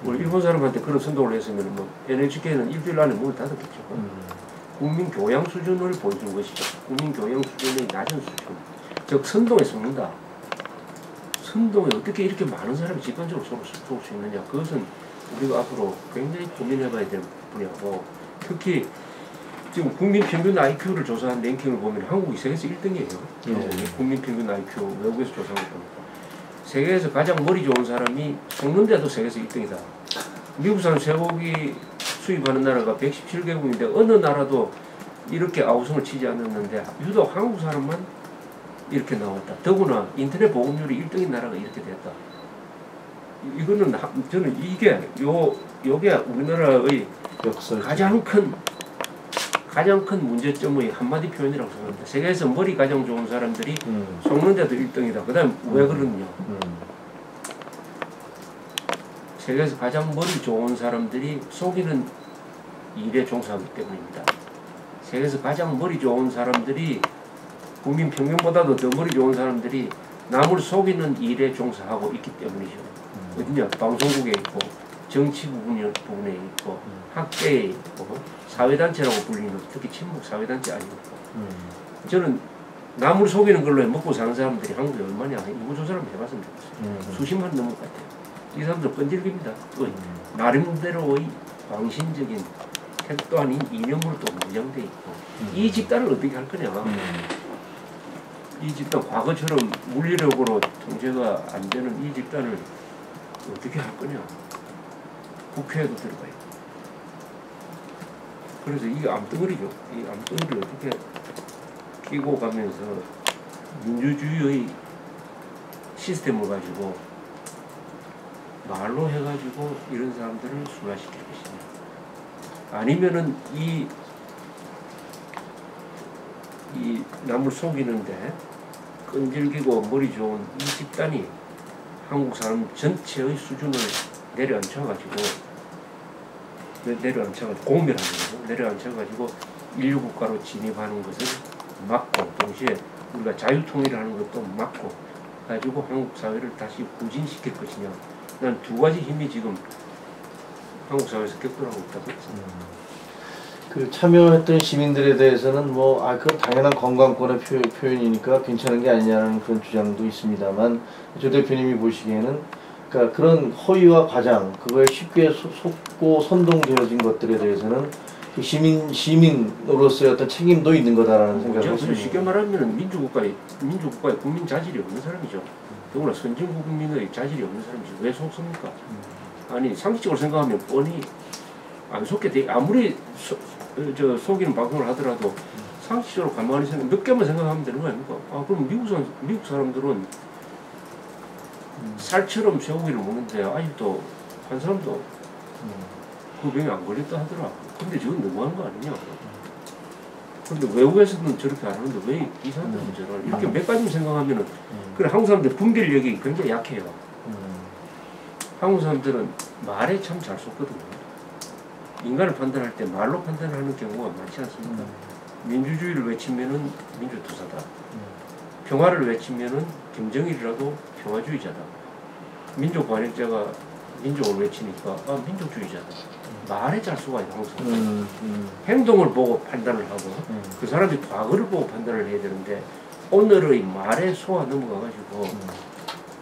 우리 일본 사람한테 그런 선동을 했으면 뭐 NHK는 일주일 안에 문을 닫았겠죠. 국민 교양 수준을 보여준 것이죠. 국민 교양 수준의 낮은 수준. 즉 선동에 속는다. 선동에 어떻게 이렇게 많은 사람이 집단적으로 속을 수 있느냐. 그것은 우리가 앞으로 굉장히 고민해봐야 될 분야고, 특히 지금 국민 평균 IQ를 조사한 랭킹을 보면 한국이 세계에서 1등이에요. 국민 평균 IQ 외국에서 조사한 거 보니까 세계에서 가장 머리 좋은 사람이 속는데도 세계에서 1등이다. 미국 사람 쇠고기 수입하는 나라가 117개국인데 어느 나라도 이렇게 아우성을 치지 않았는데 유독 한국 사람만 이렇게 나왔다. 더구나 인터넷 보급률이 1등인 나라가 이렇게 됐다. 이거는 저는 이게 요게 우리나라의 가장 큰 문제점의 한마디 표현이라고 생각합니다. 세계에서 머리 가장 좋은 사람들이 속는데도 1등이다. 그 다음 왜 그러냐. 세계에서 가장 머리 좋은 사람들이 속이는 일에 종사하기 때문입니다. 세계에서 가장 머리 좋은 사람들이 국민 평균보다도 더 머리 좋은 사람들이 남을 속이는 일에 종사하고 있기 때문이죠. 어디냐? 방송국에 있고 정치 부분에 있고 학계에 있고 사회단체라고 불리는 특히 친목 사회단체 아니고 저는 남을 속이는 걸로 먹고 사는 사람들이 한국에 얼마냐 인구조사를 해봤으면 좋겠어요. 수십만 넘을 것 같아요. 이 사람들 끈질깁니다. 나름대로의 광신적인 택도 아닌 이념으로 또 무장돼 있고 이 집단을 어떻게 할 거냐. 이 집단 과거처럼 물리력으로 통제가 안 되는 이 집단을 어떻게 할 거냐. 국회에도 들어가요. 그래서 이게 암덩어리죠. 이 암덩어리를 어떻게 끼고 가면서 민주주의의 시스템을 가지고 말로 해가지고 이런 사람들을 순화시킬 것이냐. 아니면은 이 남을 속이는데 끈질기고 머리 좋은 이 집단이 한국 사람 전체의 수준을 내려앉혀가지고 공멸하는 거죠. 내려앉혀가지고 인류국가로 진입하는 것을 막고 동시에 우리가 자유통일을 하는 것도 막고 가지고 한국 사회를 다시 후진시킬 것이냐. 난 두 가지 힘이 지금 한국 사회에서 격돌하고 있다고 했습니다. 그 참여했던 시민들에 대해서는 그건 당연한 건강권의 표현이니까 괜찮은 게 아니냐는 그런 주장도 있습니다만 조 대표님이 보시기에는 그러니까 그런 허위와 과장 그거에 쉽게 속고 선동되어진 것들에 대해서는 그 시민으로서의 어떤 책임도 있는 거다라는 생각을 했습니다. 쉽게 말하면 민주국가의 국민 자질이 없는 사람이죠. 더구나 선진 국민의 자질이 없는 사람이죠. 왜 속습니까? 아니 상식적으로 생각하면 뻔히 안 속게 돼. 아무리 속이는 방송을 하더라도 상식적으로 가만히 몇 개만 생각하면 되는 거 아닙니까? 그럼 미국 사람들은 살처럼 쇠고기를 먹는데 아직도 한 사람도 그 병에 안 걸렸다 하더라. 근데 저건 너무한 거 아니냐. 그런데 외국에서는 저렇게 안 하는데 왜 이 사람들은 저를 이렇게 몇 가지 생각하면은 그래 한국 사람들 분별력이 굉장히 약해요. 한국 사람들은 말에 참 잘 속거든요. 인간을 판단할 때 말로 판단하는 경우가 많지 않습니까? 민주주의를 외치면은 민주투사다. 평화를 외치면은 김정일이라도 평화주의자다. 민족 반역자가 민족을 외치니까 민족주의자다. 말에 잘 속아요 한국 사람들. 행동을 보고 판단을 하고 그 사람이 과거를 보고 판단을 해야 되는데 오늘의 말에 속아 넘어가가지고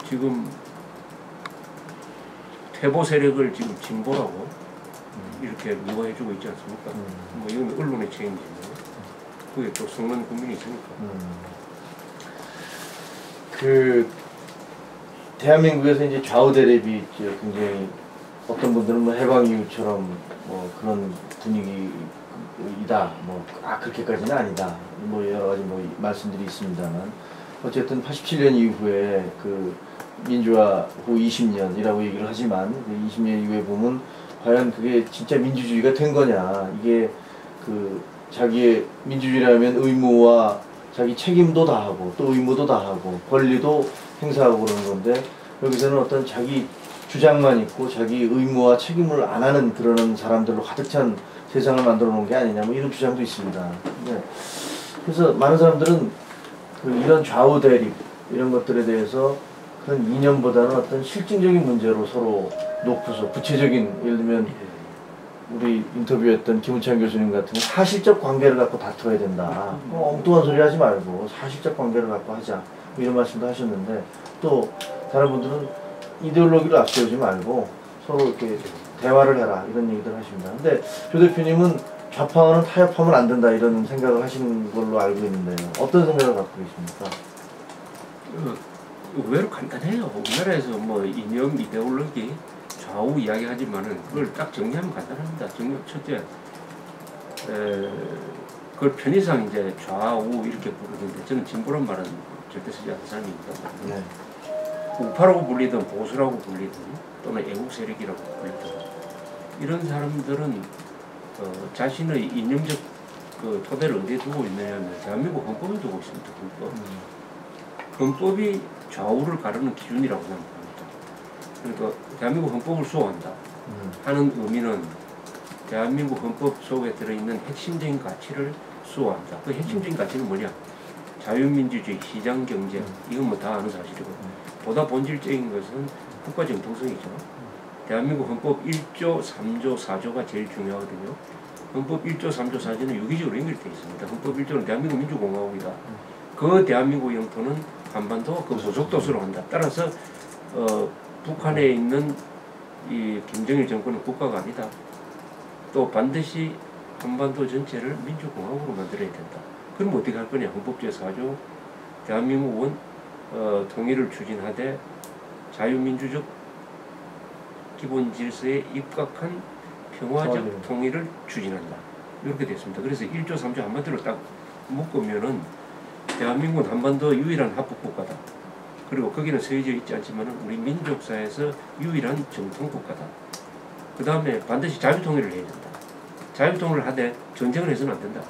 지금 퇴보 세력을 지금 진보라고 이렇게 미화해주고 있지 않습니까? 이건 언론의 책임이죠. 그게 또 속는 국민이 있으니까. 대한민국에서 이제 좌우 대립이 굉장히 어떤 분들은 해방 이후처럼 그런 분위기이다. 그렇게까지는 아니다. 여러 가지 말씀들이 있습니다만 어쨌든 87년 이후에 그 민주화 후 20년이라고 얘기를 하지만 20년 이후에 보면 과연 그게 진짜 민주주의가 된 거냐. 이게 자기의 민주주의라면 의무와 자기 책임도 다 하고 또 의무도 다 하고 권리도 행사하고 그러는 건데 여기서는 어떤 자기 주장만 있고 자기 의무와 책임을 안 하는 그러는 사람들로 가득 찬 세상을 만들어 놓은 게 아니냐 이런 주장도 있습니다. 네. 그래서 많은 사람들은 이런 좌우 대립 이런 것들에 대해서 그런 이념보다는 어떤 실증적인 문제로 서로 놓고서 구체적인, 예를 들면 우리 인터뷰했던 김우찬 교수님 같은 경우 사실적 관계를 갖고 다퉈야 된다. 엉뚱한 소리 하지 말고 사실적 관계를 갖고 하자. 이런 말씀도 하셨는데, 또 다른 분들은 이데올로기를 앞세우지 말고 서로 이렇게 대화를 해라, 이런 얘기들 하십니다. 근데 조 대표님은 좌파와는 타협하면 안 된다, 이런 생각을 하시는 걸로 알고 있는데요. 어떤 생각을 갖고 계십니까? 의외로 간단해요. 우리나라에서 뭐 이념, 이데올로기, 좌우 이야기하지만은 그걸 딱 정리하면 간단합니다. 첫째, 그걸 편의상 이제 좌우 이렇게 부르는데, 저는 진보란 말은 절대 쓰지 않는 사람입니다. 네. 우파라고 불리든 보수라고 불리든 또는 애국 세력이라고 불리든, 이런 사람들은 자신의 이념적 그 토대를 어디에 두고 있느냐면 대한민국 헌법에 두고 있습니다. 헌법이 좌우를 가르는 기준이라고 생각합니다. 그러니까 대한민국 헌법을 수호한다 하는 의미는 대한민국 헌법 속에 들어있는 핵심적인 가치를 수호한다. 그 핵심적인 가치는 뭐냐? 자유민주주의, 시장경제, 이건 뭐 다 아는 사실이거든요. 보다 본질적인 것은 국가 정통성이죠. 대한민국 헌법 1조, 3조, 4조가 제일 중요하거든요. 헌법 1조, 3조, 4조는 유기적으로 연결되어 있습니다. 헌법 1조는 대한민국 민주공화국이다. 그 대한민국 영토는 한반도 그 소속도서로 한다. 따라서 북한에 있는 이 김정일 정권은 국가가 아니다. 또 반드시 한반도 전체를 민주공화국으로 만들어야 된다. 그럼 어떻게 할 거냐? 헌법 제4조 대한민국은 통일을 추진하되 자유민주적 기본 질서에 입각한 평화적 통일을 추진한다. 이렇게 됐습니다. 그래서 1조 3조 한마디로 딱 묶으면은 대한민국은 한반도 유일한 합법국가다. 그리고 거기는 서해져 있지 않지만 우리 민족사에서 유일한 정통국가다. 그 다음에 반드시 자유통일을 해야 된다. 자유통일을 하되 전쟁을 해서는 안 된다.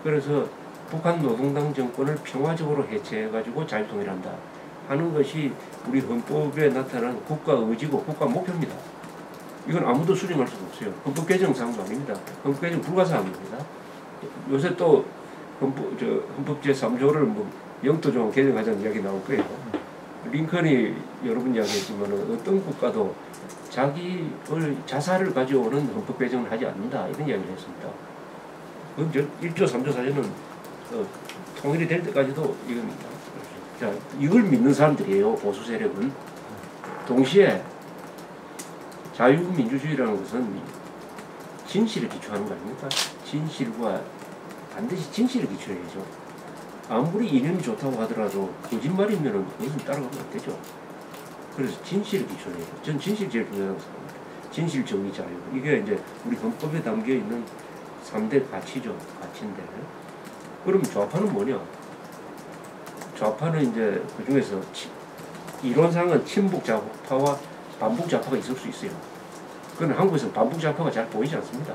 그래서 북한 노동당 정권을 평화적으로 해체해가지고 자유통일한다 하는 것이 우리 헌법에 나타난 국가 의지고 국가 목표입니다. 이건 아무도 수정할 수가 없어요. 헌법 개정사항도 아닙니다. 헌법 개정 불가사항입니다. 요새 또 헌법 제3조를 뭐 영토조항 개정하자는 이야기 나올 거예요. 링컨이 여러 번 이야기했지만 어떤 국가도 자기의 자사를 가져오는 헌법 개정을 하지 않는다, 이런 이야기를 했습니다. 1조 3조 4조는 통일이 될 때까지도 이겁니다. 자, 이걸 믿는 사람들이에요. 보수 세력은. 동시에 자유민주주의라는 것은 진실에 기초하는 거 아닙니까? 진실과 반드시 진실에 기초해야죠. 아무리 이념이 좋다고 하더라도 거짓말이면 그것은 따라가면 안 되죠. 그래서 진실에 기초해야죠. 전 진실 제일 중요하다고 생각합니다. 진실, 정의, 자유. 이게 이제 우리 헌법에 담겨 있는 3대 가치죠. 가치인데. 그럼 좌파는 뭐냐? 좌파는 이제 그 중에서 이론상은 친북 좌파와 반북 좌파가 있을 수 있어요. 그건 한국에서는 반북 좌파가 잘 보이지 않습니다.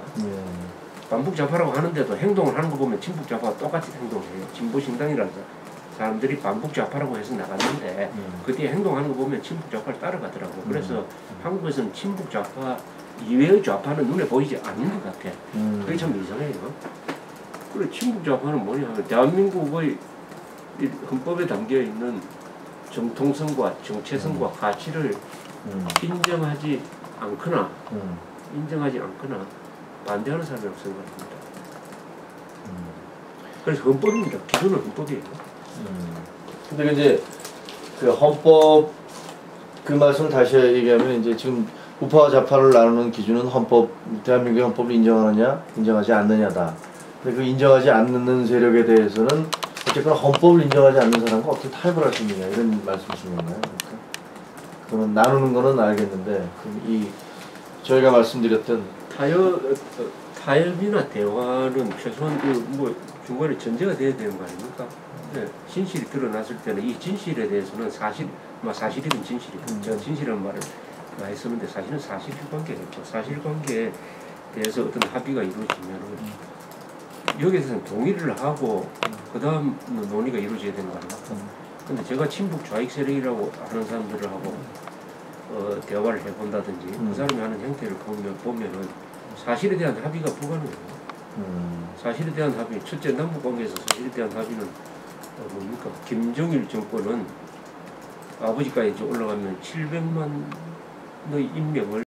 반북 좌파라고 하는데도 행동을 하는 거 보면 친북 좌파가 똑같이 행동을 해요. 진보 신당이라는 사람들이 반북 좌파라고 해서 나갔는데 그 뒤에 행동하는 거 보면 친북 좌파를 따라가더라고. 그래서 한국에서는 친북 좌파 이외의 좌파는 눈에 보이지 않는 것 같아. 그게 참 이상해요. 그래, 친북 좌파는 뭐냐 하면 대한민국의 헌법에 담겨 있는 정통성과 정체성과 가치를 인정하지 않거나 반대하는 사람이라고 생각합니다. 그래서 헌법입니다. 기준은 헌법이에요. 근데 이제 그 헌법 그 말씀을 다시 얘기하면 이제 지금 우파와 좌파를 나누는 기준은 헌법, 대한민국의 헌법을 인정하느냐 인정하지 않느냐다. 근데 그 인정하지 않는 세력에 대해서는 어쨌거나 헌법을 인정하지 않는 사람과 어떻게 타협을 할 수 있느냐, 이런 말씀이신 건가요? 그러면 나누는 거는 알겠는데 저희가 말씀드렸던 타협이나 대화는 최소한 뭐 중간에 전제가 돼야 되는 거 아닙니까? 네, 진실이 드러났을 때는 이 진실에 대해서는 사실이든 진실이든 제가 진실이라는 말을 많이 쓰는데 사실은 사실관계겠죠. 사실관계에 대해서 어떤 합의가 이루어지면은 여기에 대해서는 동의를 하고 그 다음 논의가 이루어져야 되는 거 아닙니까? 근데 제가 친북 좌익 세력이라고 하는 사람들하고 대화를 해본다든지 그 사람이 하는 형태를 보면은 사실에 대한 합의가 불가능해요. 사실에 대한 합의, 첫째 남북관계에서 사실에 대한 합의는 뭡니까? 김정일 정권은 아버지까지 이제 올라가면 700만의 인명을